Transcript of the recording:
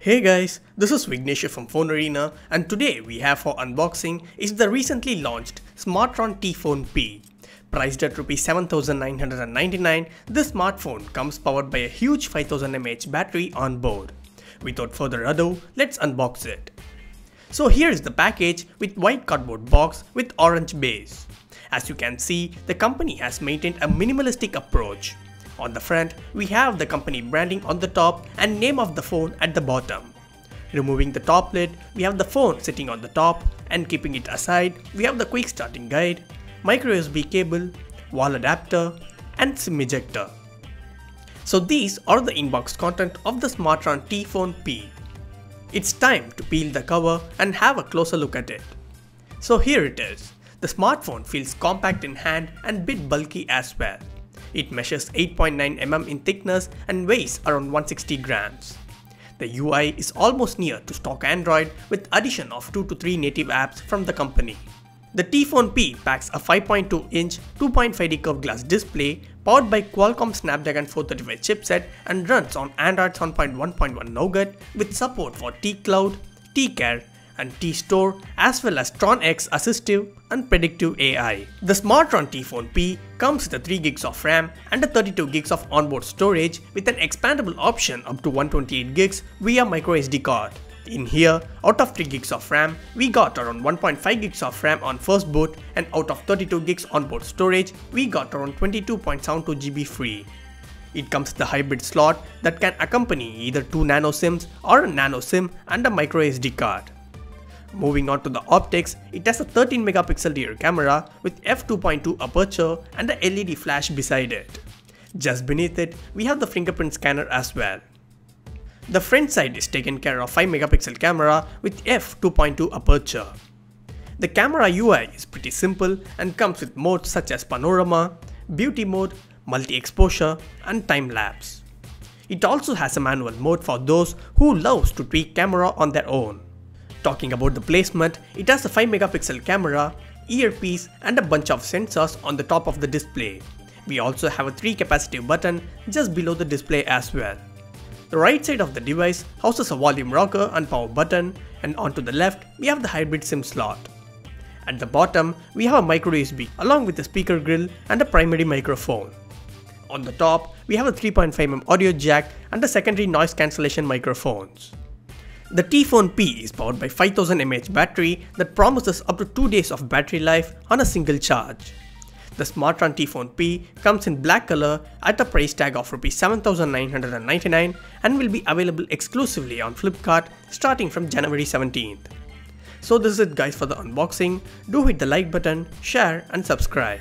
Hey guys, this is Vignesh from FoneArena, and today we have for unboxing is the recently launched Smartron t.phone P. Priced at Rs 7,999, this smartphone comes powered by a huge 5000 mAh battery on board. Without further ado, let's unbox it. So here is the package with white cardboard box with orange base. As you can see, the company has maintained a minimalistic approach. On the front, we have the company branding on the top and name of the phone at the bottom. Removing the top lid, we have the phone sitting on the top, and keeping it aside, we have the quick starting guide, micro USB cable, wall adapter, and SIM ejector. So these are the inbox content of the Smartron t.phone P. It's time to peel the cover and have a closer look at it. So here it is. The smartphone feels compact in hand and bit bulky as well. It measures 8.9 mm in thickness and weighs around 160 grams. The UI is almost near to stock Android with addition of 2 to 3 native apps from the company. The t.phone P packs a 5.2-inch 2.5D curved glass display powered by Qualcomm Snapdragon 435 chipset and runs on Android 7.1.1 Nougat with support for T-Cloud, T-Care, and T-Store as well as Tron X assistive and predictive AI. The Smartron t.phone P comes with 3 GB of RAM and 32 GB of onboard storage with an expandable option up to 128 GB via microSD card. In here, out of 3 GB of RAM, we got around 1.5 GB of RAM on first boot, and out of 32 GB onboard storage, we got around 22.72 GB free. It comes with a hybrid slot that can accompany either 2 nano SIMs or a nano SIM and a microSD card. Moving on to the optics, it has a 13 megapixel rear camera with f2.2 aperture and a LED flash beside it. Just beneath it, we have the fingerprint scanner as well. The front side is taken care of 5 megapixel camera with f2.2 aperture. The camera UI is pretty simple and comes with modes such as panorama, beauty mode, multi-exposure, and time-lapse. It also has a manual mode for those who loves to tweak camera on their own. Talking about the placement, it has a 5 megapixel camera, earpiece, and a bunch of sensors on the top of the display. We also have a 3 capacitive button just below the display as well. The right side of the device houses a volume rocker and power button, and onto the left we have the hybrid SIM slot. At the bottom we have a micro USB along with a speaker grill and a primary microphone. On the top we have a 3.5mm audio jack and a secondary noise cancellation microphones. The t.phone P is powered by 5000 mAh battery that promises up to 2 days of battery life on a single charge. The Smartron t.phone P comes in black color at a price tag of Rs 7,999 and will be available exclusively on Flipkart starting from January 17th. So this is it guys for the unboxing. Do hit the like button, share and subscribe.